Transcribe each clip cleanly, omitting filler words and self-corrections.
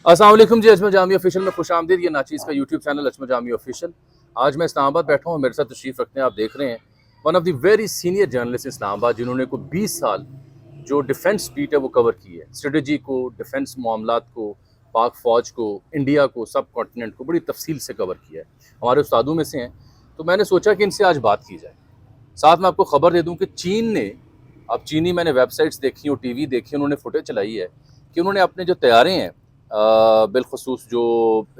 अस्सलाम वालेकुम जी। अजमल जामी ऑफिशियल में खुश आमदीद। ये नाचीज़ का YouTube channel Ajmal Jami official. आज मैं इस्लामाबाद बैठा हूँ, मेरे साथ तशरीफ़ रखते हैं, आप देख रहे हैं one of the very senior journalist Islamabad, जिन्होंने को 20 साल जो डिफेंस बीट है वो कवर की है। स्ट्रेटजी को, डिफेंस मामलात को, पाक फ़ौज को, इंडिया को, सब कॉन्टिनेंट को बड़ी तफसील से कवर किया है। हमारे उस्तादों में से हैं, तो मैंने सोचा कि इनसे आज बात की जाए। साथ में आपको खबर दे दूं कि चीन ने, अब चीनी मैंने वेबसाइट्स देखी और टीवी देखी, उन्होंने फुटेज चलाई है कि उन्होंने अपने जो तैयारे हैं बिलखसूस जो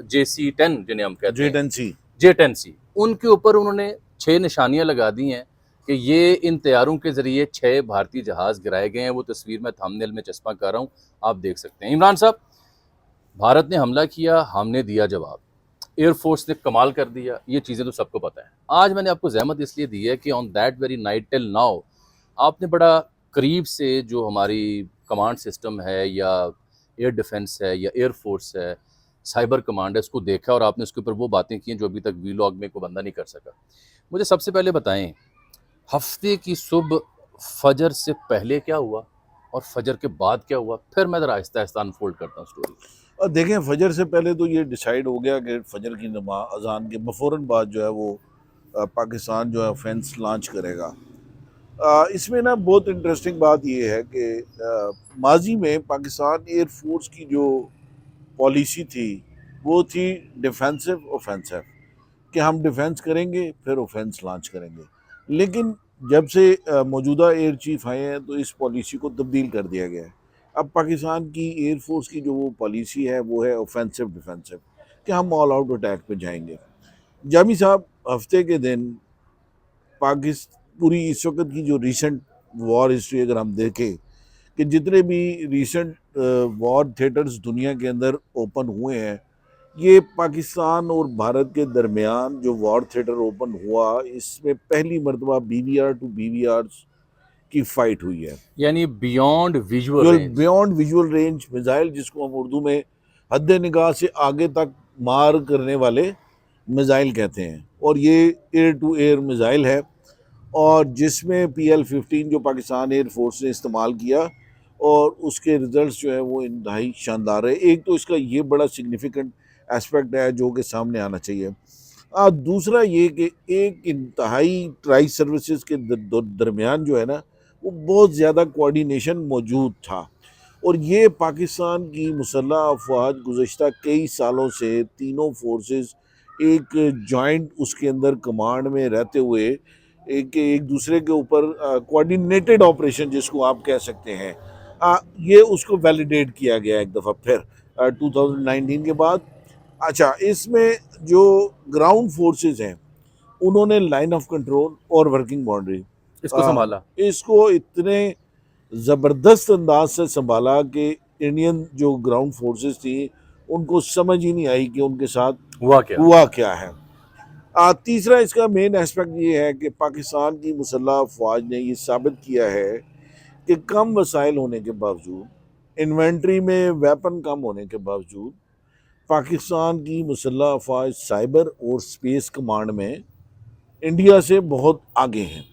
JC-10 जिन्हें हम कहते हैं, J10C J10C, उनके ऊपर उन्होंने 6 निशानियां लगा दी हैं कि ये इन तैयारों के जरिए 6 भारतीय जहाज गिराए गए हैं। वो तस्वीर मैं थंबनेल में चस्पा कर रहा हूँ, आप देख सकते हैं। इमरान साहब, भारत ने हमला किया, हमने दिया जवाब, एयरफोर्स ने कमाल कर दिया, ये चीज़ें तो सबको पता है। आज मैंने आपको जहमत इसलिए दी है कि on that very night till now आपने बड़ा करीब से जो हमारी कमांड सिस्टम है या एयर डिफेंस है या एयरफोर्स है, साइबर कमांड है, उसको देखा और आपने उसके ऊपर वो बातें की हैं जो अभी तक वीलॉग में कोई बंदा नहीं कर सका। मुझे सबसे पहले बताएं, हफ्ते की सुबह फजर से पहले क्या हुआ और फजर के बाद क्या हुआ, फिर मैं ज़रा आहिस्ता आहिस्ता अनफोल्ड करता हूँ स्टोरी। और देखें, फजर से पहले तो ये डिसाइड हो गया कि फजर की नमाज अजान के बफौरन बाद जो है वो पाकिस्तान जो है ऑफेंस लॉन्च करेगा। इसमें ना बहुत इंटरेस्टिंग बात ये है कि माजी में पाकिस्तान एयरफोर्स की जो पॉलिसी थी वो थी डिफेंसिव ऑफेंसिव, कि हम डिफेंस करेंगे फिर ऑफेंस लॉन्च करेंगे। लेकिन जब से मौजूदा एयर चीफ आए हैं तो इस पॉलिसी को तब्दील कर दिया गया है। अब पाकिस्तान की एयरफोर्स की जो वो पॉलिसी है वो है ऑफेंसिव डिफेंसिव, कि हम ऑल आउट अटैक पे जाएंगे। जामी साहब, हफ्ते के दिन पाकिस्तान पूरी इस वक्त की जो रिसेंट वॉर हिस्ट्री अगर हम देखें कि जितने भी रिसेंट वॉर थिएटर्स दुनिया के अंदर ओपन हुए हैं, ये पाकिस्तान और भारत के दरमियान जो वॉर थिएटर ओपन हुआ, इसमें पहली मरतबा BVR टू BVR की फाइट हुई है। यानी बियॉन्ड विजुअल जो range. Beyond visual range missile, जिसको हम उर्दू में हद निगाह से आगे तक मार करने वाले मिसाइल कहते हैं, और ये एयर टू एयर मिसाइल है, और जिसमें PL-15 जो पाकिस्तान एयर फोर्स ने इस्तेमाल किया, और उसके रिजल्ट्स जो है वो इंतहाई शानदार है। एक तो इसका ये बड़ा सिग्निफिकेंट एस्पेक्ट है जो कि सामने आना चाहिए। दूसरा ये कि एक इंतहाई ट्राई सर्विसेज के दरमियान जो है ना, वो बहुत ज़्यादा कोऑर्डिनेशन मौजूद था, और ये पाकिस्तान की मुसल्लह अफवाज गुज़श्ता कई सालों से तीनों फोर्सेस एक जॉइंट उसके अंदर कमांड में रहते हुए एक एक दूसरे के ऊपर कोऑर्डिनेटेड ऑपरेशन जिसको आप कह सकते हैं, ये उसको वैलिडेट किया गया एक दफ़ा फिर 2019 के बाद। अच्छा, इसमें जो ग्राउंड फोर्सेस हैं उन्होंने लाइन ऑफ कंट्रोल और वर्किंग बाउंड्री इसको संभाला। इसको इतने ज़बरदस्त अंदाज से संभाला कि इंडियन जो ग्राउंड फोर्सेस थी उनको समझ ही नहीं आई कि उनके साथ हुआ क्या? हुआ क्या है। तीसरा इसका मेन एस्पेक्ट ये है कि पाकिस्तान की मुसल्लह अफवाज ने ये साबित किया है कि कम वसाइल होने के बावजूद, इन्वेंट्री में वेपन कम होने के बावजूद, पाकिस्तान की मुसल्लह अफवाज साइबर और स्पेस कमांड में इंडिया से बहुत आगे हैं।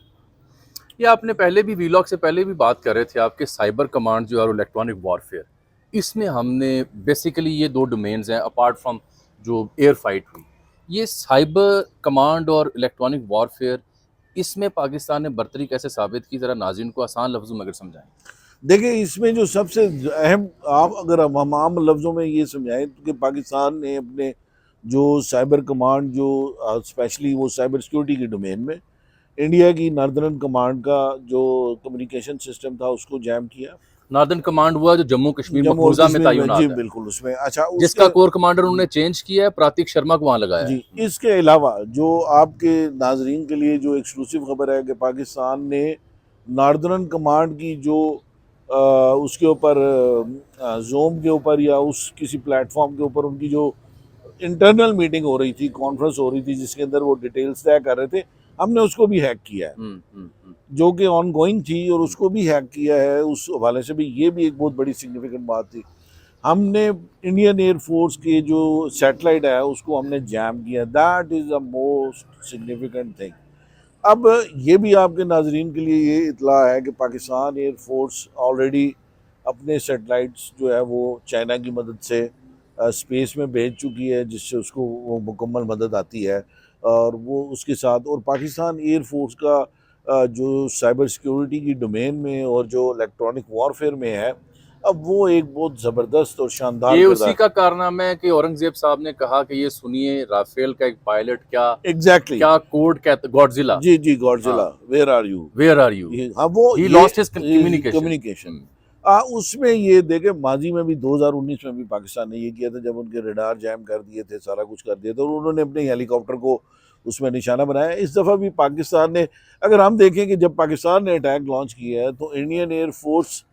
ये आपने पहले भी वीलॉग से पहले भी बात कर रहे थे आपके साइबर कमांड जो है इलेक्ट्रॉनिक वॉरफेयर, इसमें हमने बेसिकली ये दो डोमेन्स हैं अपार्ट फ्रॉम जो एयर फाइट हुई, ये साइबर कमांड और इलेक्ट्रॉनिक वॉरफेयर, इसमें पाकिस्तान ने बर्तरी कैसे साबित की, ज़रा नाज़रीन को आसान लफ्ज़ों में अगर समझाएं। देखिए, इसमें जो सबसे अहम, आप अगर हम आम लफ्ज़ों में ये समझाएं तो कि पाकिस्तान ने अपने जो साइबर कमांड जो स्पेशली वो साइबर सिक्योरिटी के डोमेन में इंडिया की नार्दर्न कमांड का जो कम्युनिकेशन सिस्टम था उसको जैम किया। नार्दर्न कमांड हुआ जो जम्मू कश्मीर जम्मू और मकबूजा में कश्मीर में, जी तैनात है, बिल्कुल, उसमें अच्छा जिसका उसके कोर कमांडर उन्होंने चेंज किया है, प्रातिक शर्मा को वहाँ लगाया जी, है। इसके अलावा जो आपके नाजरीन के लिए जो एक्सक्लूसिव खबर है कि पाकिस्तान ने नार्दर्न कमांड की जो उसके ऊपर जोम के ऊपर या उस किसी प्लेटफॉर्म के ऊपर उनकी जो इंटरनल मीटिंग हो रही थी, कॉन्फ्रेंस हो रही थी, जिसके अंदर वो डिटेल्स तय कर रहे थे, हमने उसको भी हैक किया है, जो कि ऑन गोइंग थी, और उसको भी हैक किया है। उस हवाले से भी ये भी एक बहुत बड़ी सिग्निफिकेंट बात थी। हमने इंडियन एयरफोर्स के जो सैटेलाइट है उसको हमने जैम किया। That is the most significant thing. अब ये भी आपके नाजरीन के लिए ये इतला है कि पाकिस्तान एयरफोर्स ऑलरेडी अपने सैटेलाइट्स जो है वो चाइना की मदद से स्पेस में भेज चुकी है, जिससे उसको वो मुकम्मल मदद आती है। और वो उसके साथ और पाकिस्तान एयर फोर्स का जो साइबर सिक्योरिटी की डोमेन में और जो इलेक्ट्रॉनिक वॉरफेयर में है, अब वो एक बहुत ज़बरदस्त और शानदार ये उसी किरदार। का कारनामा है कि औरंगजेब साहब ने कहा कि ये सुनिए, राफेल का एक पायलट क्या एग्जैक्टली। क्या कोड कहता, गॉडजिला। जी जी, गॉडजिला, हाँ, where are you. Where are you, yeah, हाँ, वो ही ये लॉस्ट हिज कम्युनिकेशन। कम्युनिकेशन। उसमें ये देखे, माजी में भी 2019 में भी पाकिस्तान ने ये किया था, जब उनके रडार जैम कर दिए थे, सारा कुछ कर दिया था, और उन्होंने अपने हेलीकॉप्टर को उसमें निशाना बनाया। इस दफ़ा भी पाकिस्तान ने, अगर हम देखें कि जब पाकिस्तान ने अटैक लॉन्च किया है तो इंडियन एयर फोर्स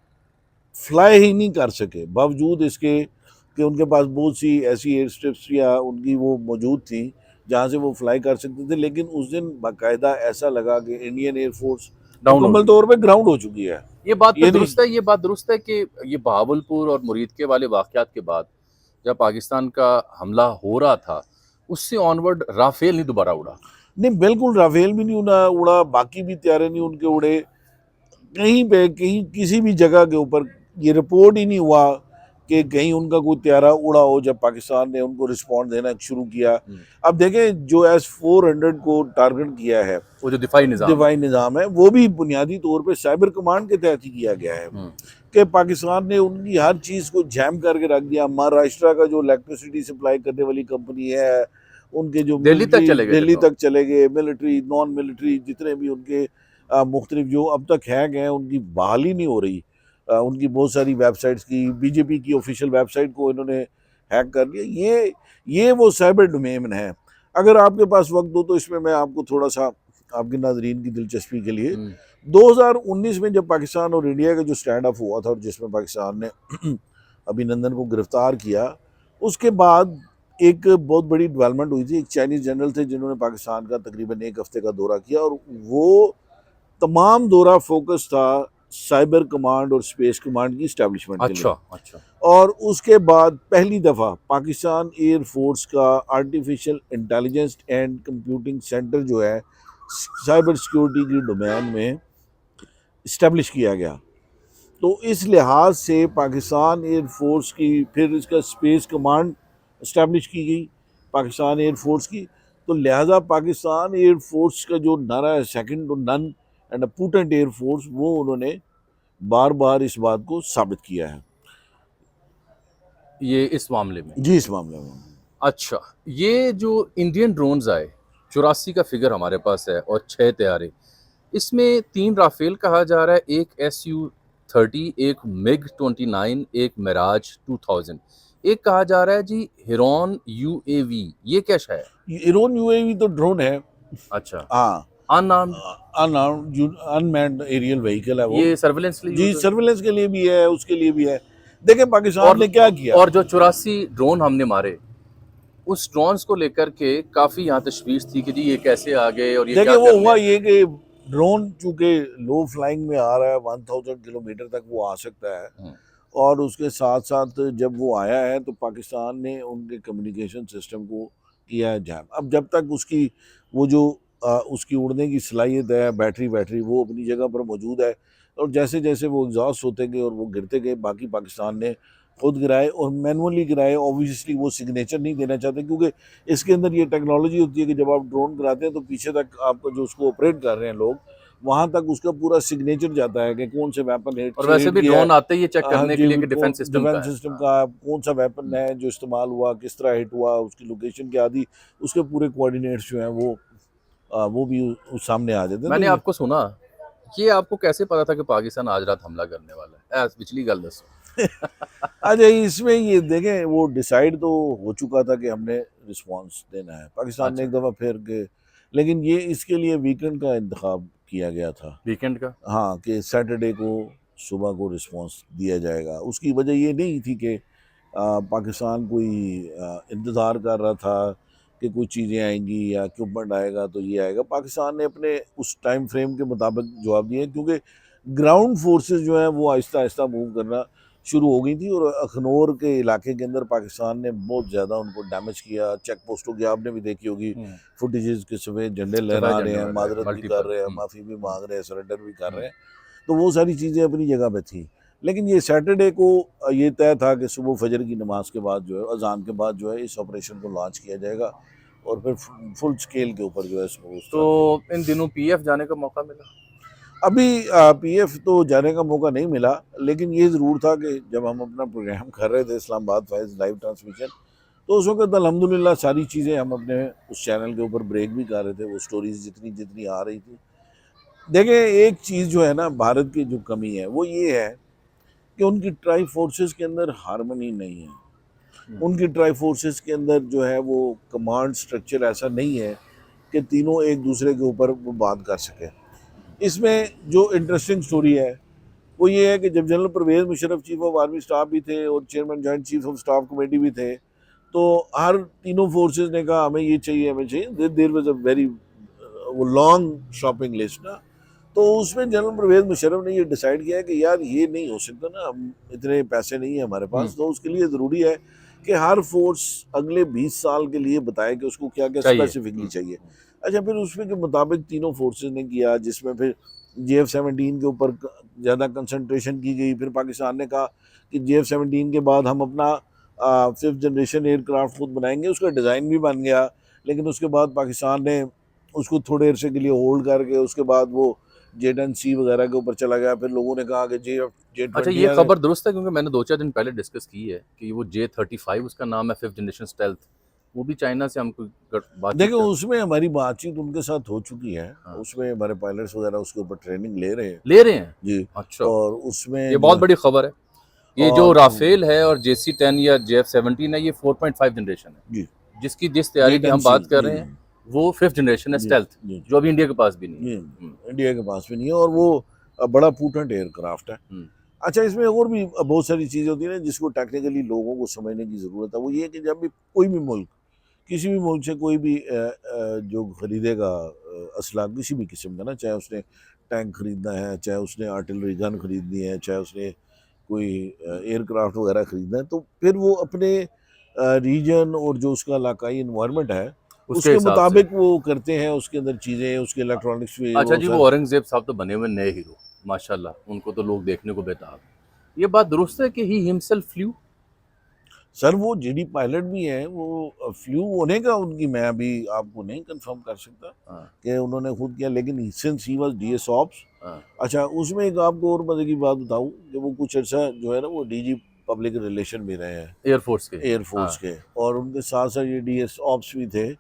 फ्लाई ही नहीं कर सके, बावजूद इसके कि उनके पास बहुत सी ऐसी एयर स्ट्रिप्स या उनकी वो मौजूद थी जहाँ से वो फ्लाई कर सकते थे। लेकिन उस दिन बाकायदा ऐसा लगा कि इंडियन एयर फोर्स डाउन हो मुकम्मल गई। तौर पे ग्राउंड हो चुकी है। ये बात तो ये नहीं, दुरुस्त है, ये बात दुरुस्त है कि ये बहावलपुर और मुरीद के वाले वाकयात के बाद जब पाकिस्तान का हमला हो रहा था, उससे ऑनवर्ड राफेल नहीं दोबारा उड़ा। नहीं, बिल्कुल राफेल भी नहीं उड़ा, बाकी भी त्यारे नहीं उनके उड़े, कहीं पे कहीं किसी भी जगह के ऊपर ये रिपोर्ट ही नहीं हुआ कि कहीं उनका कोई त्यारा उड़ा हो जब पाकिस्तान ने उनको रिस्पॉन्ड देना शुरू किया। अब देखें, जो S-400 को टारगेट किया है, वो जो दिफाई निज़ाम है। दिफाई निज़ाम है, वो भी बुनियादी तौर पे साइबर कमांड के तहत ही किया गया है कि पाकिस्तान ने उनकी हर चीज़ को जैम करके रख दिया। महाराष्ट्र का जो इलेक्ट्रिसिटी सप्लाई करने वाली कंपनी है, उनके जो दिल्ली तक चले गए थे दिल्ली ड्रोन। तक चले गए, मिलिट्री नॉन मिलिट्री जितने भी उनके मुख्तलिफ जो अब तक हैक हैं, उनकी बहाली नहीं हो रही। उनकी बहुत सारी वेबसाइट्स की, बीजेपी की ऑफिशियल वेबसाइट को इन्होंने हैक कर लिया। ये वो साइबर डोमेन है। अगर आपके पास वक्त हो तो इसमें मैं आपको थोड़ा सा, आपके नाजरीन की दिलचस्पी के लिए, 2019 में जब पाकिस्तान और इंडिया का जो स्टैंड अप हुआ था और जिसमें पाकिस्तान ने अभिनंदन को गिरफ्तार किया, उसके बाद एक बहुत बड़ी डेवलपमेंट हुई थी। एक चाइनीज़ जनरल थे जिन्होंने पाकिस्तान का तकरीबन एक हफ्ते का दौरा किया, और वो तमाम दौरा फोकस था साइबर कमांड और स्पेस कमांड की इस्टेब्लिशमेंट के लिए। अच्छा। और उसके बाद पहली दफ़ा पाकिस्तान एयर फोर्स का artificial intelligence and computing centre जो है साइबर सिक्योरिटी की डोमेन में इस्टेब्लिश किया गया। तो इस लिहाज से पाकिस्तान एयर फोर्स की, फिर इसका स्पेस कमांड इस्टेब्लिश की गई पाकिस्तान एयर फोर्स की। तो लिहाजा पाकिस्तान एयर फोर्स का जो नारा है, second to none and a potent air force, वो उन्होंने बार बार इस बात को साबित किया है। ये इस मामले में। जी, इस मामले में। अच्छा, ये जो इंडियन ड्रोन्स आए, 84 का फिगर हमारे पास है और 6 तैयारे, इसमें 3 राफेल कहा जा रहा है, एक SU-30, एक MiG-29, एक मिराज 2000, एक कहा जा रहा है जी हिरॉन UAV। ये क्या शय है? इरोन यूएवी तो ड्रोन है। अच्छा, हाँ, अनआर्म्ड। अनमैन्ड एरियल व्हीकल है वो। ये सर्विलेंस के लिए जी, यूज है। सर्विलेंस के लिए भी है, उसके लिए भी है। देखें पाकिस्तान और ने क्या किया। और जो 84 ड्रोन हमने मारे, उस ड्रोन्स को लेकर के काफी यहाँ तशवीश थी कि जी ये कैसे आ गए और ये देखिए, क्या वो कर हुआ रहे हैं। ये कि ड्रोन चूंकि लो फ्लाइंग में आ रहा है, 1000 किलोमीटर तक वो आ सकता है, और उसके साथ साथ जब वो आया है तो पाकिस्तान ने उनके कम्युनिकेशन सिस्टम को किया है जैम। अब जब तक उसकी वो जो उसकी उड़ने की सलाहियत है, बैटरी वो अपनी जगह पर मौजूद है, और जैसे जैसे वो एग्जॉस्ट होते गए और वो गिरते गए, बाकी पाकिस्तान ने खुद गिराए और मैनुअली गिराए। ऑब्वियसली वो सिग्नेचर नहीं देना चाहते, क्योंकि इसके अंदर ये टेक्नोलॉजी होती है कि जब आप ड्रोन गिराते हैं तो पीछे तक आपका जो उसको ऑपरेट कर रहे हैं लोग, वहाँ तक उसका पूरा सिग्नेचर जाता है कि कौन से वेपन हिट और से वैसे हिट भी किया है। ड्रोन आते ही ये चेक हाँ करने के जी, लिए कि डिफेंस सिस्टम का डिफेंस है। सिस्टम हाँ। का कौन सा वेपन है जो इस्तेमाल हुआ, किस तरह हिट हुआ, उसकी लोकेशन क्या थी, उसके पूरे कोऑर्डिनेट्स जो हैं वो भी उस सामने आ जाते हैं। तो मैंने ये आपको सुना, ये आपको कैसे पता था कि पाकिस्तान आज रात हमला करने वाला है? पिछली गल दसो। अच्छा, इसमें ये देखें, वो डिसाइड तो हो चुका था कि हमने रिस्पांस देना है। पाकिस्तान ने अच्छा, एक दफ़ा फिर के, लेकिन ये इसके लिए वीकेंड का इंतखाब किया गया था। वीकेंड का। हाँ, कि सैटरडे को सुबह को रिस्पांस दिया जाएगा। उसकी वजह ये नहीं थी कि पाकिस्तान कोई इंतज़ार कर रहा था कि कुछ चीज़ें आएंगी या इक्विपमेंट आएगा तो ये आएगा। पाकिस्तान ने अपने उस टाइम फ्रेम के मुताबिक जवाब दिए, क्योंकि ग्राउंड फोर्सेस जो हैं वो आहिस्ता आहिस्ता मूव करना शुरू हो गई थी, और अखनौर के इलाके के अंदर पाकिस्तान ने बहुत ज़्यादा उनको डैमेज किया। चेक पोस्टों की आपने भी देखी होगी फुटेजेस के, सफ़ेद झंडे लहरा रहे हैं, माजरत भी कर मल्टीपल। रहे हैं, माफ़ी भी मांग रहे हैं, सरेंडर भी कर रहे हैं। तो वो सारी चीज़ें अपनी जगह पे थी। लेकिन ये सैटरडे को ये तय था कि सुबह फजर की नमाज के बाद जो है, अजान के बाद जो है, इस ऑपरेशन को लॉन्च किया जाएगा और फिर फुल स्केल के ऊपर जो है इसको तो स्टार्ट किया। इन दिनों पीएफ जाने का मौका मिला? अभी पीएफ तो जाने का मौका नहीं मिला, लेकिन ये ज़रूर था कि जब हम अपना प्रोग्राम कर रहे थे इस्लामाबाद फैज़ लाइव ट्रांसमिशन, तो उस वक्त अल्हम्दुलिल्लाह सारी चीज़ें हम अपने उस चैनल के ऊपर ब्रेक भी कर रहे थे, वो स्टोरीज जितनी जितनी आ रही थी। देखें, एक चीज़ जो है ना भारत की जो कमी है वो ये है कि उनकी ट्राई फोर्सेस के अंदर हारमनी नहीं है। उनकी ट्राई फोर्सेस के अंदर जो है वो कमांड स्ट्रक्चर ऐसा नहीं है कि तीनों एक दूसरे के ऊपर वो बात कर सकें। इसमें जो इंटरेस्टिंग स्टोरी है वो ये है कि जब general Pervez Musharraf chief of army staff भी थे और chairman joint chief of staff committee भी थे, तो हर तीनों फोर्सेस ने कहा हमें ये चाहिए, हमें चाहिए। देयर वाज अ वेरी वो लॉन्ग शॉपिंग लिस्ट ना, तो उसमें जनरल परवेज़ मुशर्रफ ने ये डिसाइड किया है कि यार ये नहीं हो सकता ना, हम इतने पैसे नहीं है हमारे पास, तो उसके लिए ज़रूरी है कि हर फोर्स अगले 20 साल के लिए बताए कि उसको क्या क्या चाहिए। स्पेसिफिकली चाहिए। अच्छा, फिर उसमें के मुताबिक तीनों फोर्सेस ने किया, जिसमें फिर JF-17 के ऊपर ज़्यादा कंसंट्रेशन की गई। फिर पाकिस्तान ने कहा कि JF-17 के बाद हम अपना 5th जनरेशन एयरक्राफ्ट खुद बनाएंगे। उसका डिज़ाइन भी बन गया, लेकिन उसके बाद पाकिस्तान ने उसको थोड़े अरसे के लिए होल्ड करके उसके बाद वो J-10C वगैरह के ऊपर चला गया। फिर लोगों ने कहा कि अच्छा, J-20 ये खबर दुरुस्त है? क्योंकि मैंने 2-4 दिन पहले डिस्कस की है कि वो J-35 उसका नाम है, 5th जनरेशन स्टेल्थ, वो भी चाइना से हमको बातचीत देखो, कर उसमें हमारी बातचीत उनके साथ हो चुकी है। हाँ। उसमें हमारे पायलट्स वगैरह उसके ऊपर ट्रेनिंग ले रहे हैं ले रहे हैं? जी। अच्छा, और ये उसमें बहुत जो बड़ी खबर है। ये जो और राफेल है और JC-10 या JF-17 है, ये 4.5 जनरेशन है। जी जिसकी जिस तैयारी की हम J-10C बात कर जी रहे हैं, वो 5th जनरेशन है जी स्टेल्थ, जी जो अभी इंडिया के पास भी नहीं है। जी इंडिया के पास भी नहीं है, और वो बड़ा पोटेंट एयरक्राफ्ट है। हुँ, अच्छा, इसमें और भी बहुत सारी चीज़ें होती हैं ना जिसको टेक्निकली लोगों को समझने की ज़रूरत है। वो ये है कि जब भी कोई भी मुल्क किसी भी मुल्क से कोई भी जो खरीदेगा असला किसी भी किस्म का ना, चाहे उसने टैंक खरीदना है, चाहे उसने आर्टिलरी गन खरीदनी है, चाहे उसने कोई एयरक्राफ्ट वगैरह खरीदना है, तो फिर वो अपने रीजन और जो उसका इलाकाई इन्वायरमेंट है उसके उसके हिसाब से। मुताबिक वो करते हैं। उसके अंदर चीज़ें, उसके इलेक्ट्रॉनिक्स भी अच्छा वो जी, वो सर। औरंगज़ेब साहब तो बने हुए नए हीरो, माशाल्लाह, उनको तो लोग देखने को बेताब हैं। ये बात दुरुस्त है कि ही हिमसेल्फ फ्ल्यू? सर वो जीडी पायलट भी हैं, वो फ्लू होने का उनकी मैं अभी आपको नहीं कंफर्म कर सकता हाँ, कि उन्होंने खुद किया, लेकिन since he was DS ops. हाँ, अच्छा, उसमें एक आपको और मजे की बात बताऊं कि वो कुछ अर्सा जो है ना वो डीजी पब्लिक रिलेशन भी रहे हैं एयरफोर्स के। एयरफोर्स हाँ, के, और उनके साथ साथ ये डीएस ऑप्स भी थे।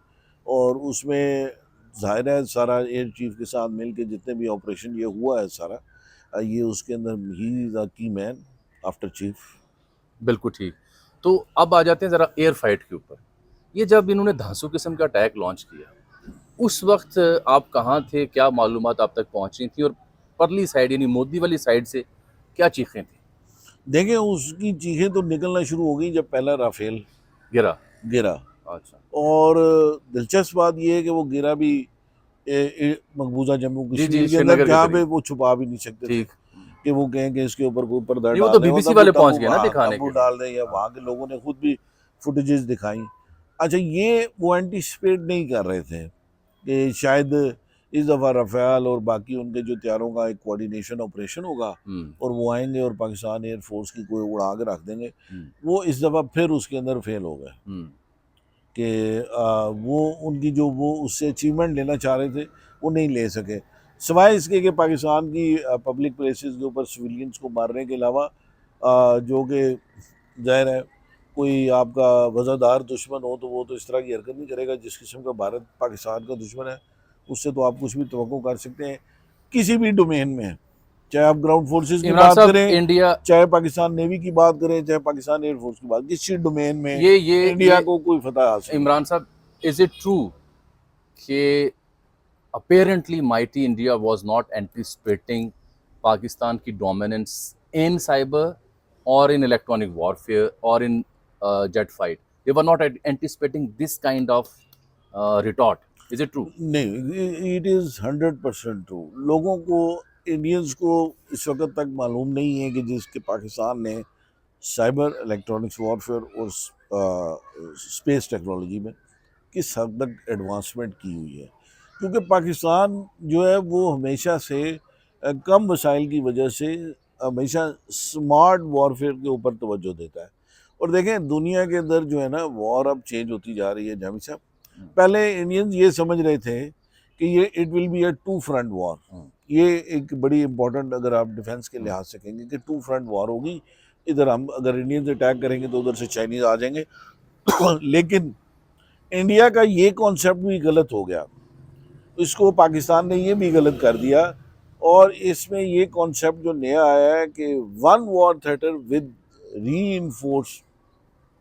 और उसमें जाहिर है सारा एयर चीफ के साथ मिल के जितने भी ऑपरेशन ये हुआ है सारा, ये उसके अंदर ही इज़ अ की मैन आफ्टर चीफ। बिल्कुल ठीक। तो अब आ जाते हैं ज़रा एयर फाइट के ऊपर। ये जब इन्होंने धांसू किस्म का अटैक लॉन्च किया, उस वक़्त आप कहाँ थे? क्या मालूमात आप तक पहुँची थी? और परली साइड यानी मोदी वाली साइड से क्या चीखें थी? देखें, उसकी चीखें तो निकलना शुरू हो गई जब पहला राफेल गिरा? गिरा। अच्छा, और दिलचस्प बात यह है कि वो गिरा भी मकबूजा जम्मू जी, जी, कश्मीर के अंदर, श्रीनगर के जहाँ पे करीब। वो छुपा भी नहीं सकते थे ठीक। कि वो कहें कि इसके ऊपर कोई पर्दा नहीं, वो डाल तो रहे हो, बीबीसी तब वो वाले पहुँच तब्बू, गए ना हाँ, दिखाने तब्बू के लिए। डाल रहे हैं, या वहाँ के लोगों ने खुद भी फुटेजेस दिखाई। अच्छा, ये वो एंटिसिपेट नहीं कर रहे थे कि शायद इस दफ़ा रफ़ाल और बाकी उनके जो तैयारों का एक कोऑर्डिनेशन ऑपरेशन होगा हुँ, और वो आएंगे और पाकिस्तान एयरफोर्स की कोई उड़ा के रख देंगे। हुँ, वो इस दफ़ा फिर उसके अंदर फेल हो गए हुँ, कि वो उनकी जो वो उससे अचीवमेंट लेना चाह रहे थे वो नहीं ले सके। सिवाय इसके कि पाकिस्तान की पब्लिक प्लेसेस के ऊपर सिविलियंस को मारने के अलावा जो कि ज़ाहिर है कोई आपका वज़ादार दुश्मन हो तो वो तो इस तरह की हरकत नहीं करेगा। जिस किस्म का भारत पाकिस्तान का दुश्मन है उससे तो आप कुछ भी तवक्को कर सकते हैं किसी भी डोमेन में, चाहे आप ग्राउंड फोर्सेस की इमरान बात साहब, करें, इंडिया चाहे पाकिस्तान नेवी की बात करें, चाहे पाकिस्तान एयरफोर्स की बात, किसी डोमेन में इंडिया ये को कोई फतह हासिल नहीं। इमरान साहब, इज़ इट ट्रू कि apparently mighty India was not anticipating Pakistan की dominance in cyber or in electronic warfare or in jet fight. They were not anticipating this kind of retort. Is it true? नहीं, it is 100% true. लोगों को, Indians को इस वक्त तक मालूम नहीं है कि जिसके पाकिस्तान ने साइबर इलेक्ट्रॉनिक्स वॉरफेयर और स्पेस टेक्नोलॉजी में किस हद तक एडवांसमेंट की हुई है। क्योंकि पाकिस्तान जो है वो हमेशा से कम वसाइल की वजह से हमेशा स्मार्ट वॉरफेयर के ऊपर तवज्जो देता है। और देखें दुनिया के अंदर जो है ना वॉर अब चेंज होती जा रही है जामी साहब। पहले इंडियंस ये समझ रहे थे कि ये it will be a two front war. ये एक बड़ी इंपॉर्टेंट, अगर आप डिफेंस के लिहाज से कहेंगे कि टू फ्रंट वॉर होगी, इधर हम अगर इंडियंस अटैक करेंगे तो उधर से चाइनीज आ जाएंगे। लेकिन इंडिया का ये कॉन्सेप्ट भी गलत हो गया, इसको पाकिस्तान ने ये भी गलत कर दिया। और इसमें ये कॉन्सेप्ट जो नया आया है कि वन वॉर थिएटर विद री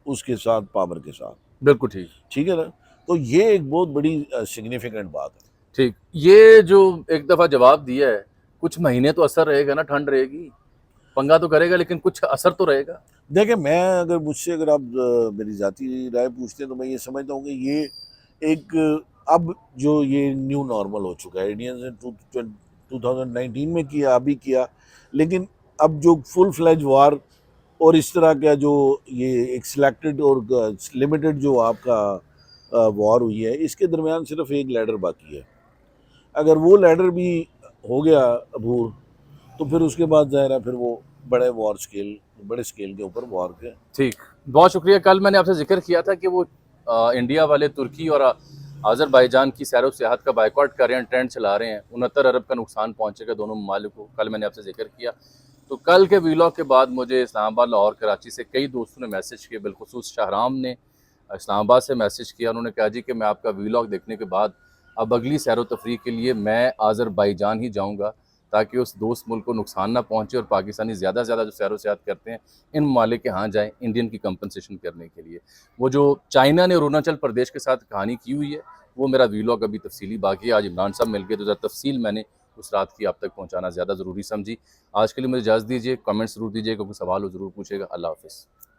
उसके साथ पावर के साथ, बिल्कुल ठीक। ठीक है ना। तो ये एक बहुत बड़ी सिग्निफिकेंट बात है। ठीक, ये जो एक दफ़ा जवाब दिया है, कुछ महीने तो असर रहेगा ना, ठंड रहेगी, पंगा तो करेगा लेकिन कुछ असर तो रहेगा। देखिए मैं अगर मुझसे अगर आप मेरी जाती राय पूछते हैं तो मैं ये समझता हूँ कि ये एक अब जो ये न्यू नॉर्मल हो चुका है, इंडियंस ने 2019 में किया, अभी किया, लेकिन अब जो फुल फ्लैज वार और इस तरह का जो ये एक सिलेक्टेड और लिमिटेड जो आपका वॉर हुई है, इसके दरमियान सिर्फ एक लैडर बाकी है। अगर वो लैडर भी हो गया अबूर तो फिर उसके बाद ज़ाहिर है फिर वो बड़े स्केल के ऊपर वॉर के। ठीक, बहुत शुक्रिया। कल मैंने आपसे जिक्र किया था कि वो इंडिया वाले तुर्की और आज़रबाईजान की सैर व सियाहत का बाइकआउट कर रहे हैं, ट्रेंड चला रहे हैं, 69 अरब का नुकसान पहुंचेगा दोनों ममालिक को। कल मैंने आपसे जिक्र किया। तो कल के वीलॉग के बाद मुझे इस्लामाबाद, लाहौर, कराची से कई दोस्तों ने मैसेज किए, बिलखुसूस शाहराम ने इस्लामाबाद से मैसेज किया। उन्होंने कहा जी कि मैं आपका वीलॉग देखने के बाद अब अगली सैर व तफरीह के लिए मैं आज़रबाईजान ही जाऊँगा, ताकि उस दोस्त मुल्क को नुकसान ना पहुँचे और पाकिस्तानी ज़्यादा से ज़्यादा जो सैर व सियाहत करते हैं इन ममालिक के यहाँ जाएँ इंडियन की कंपनसेशन करने के लिए। वो जो चाइना ने अरुणाचल प्रदेश के साथ कहानी की हुई है, वो मेरा वीलॉग अभी तफसीली बाकी है। आज इमरान साहब मिल गए तो ज़रा तफसील मैंने उस रात की आप तक पहुँचाना ज़्यादा ज़रूरी समझी। आज के लिए मुझे इजाज़त दीजिए, कमेंट्स ज़रूर दीजिएगा, कोई सवाल हो ज़रूर पूछेगा। अल्लाह हाफ़िज़।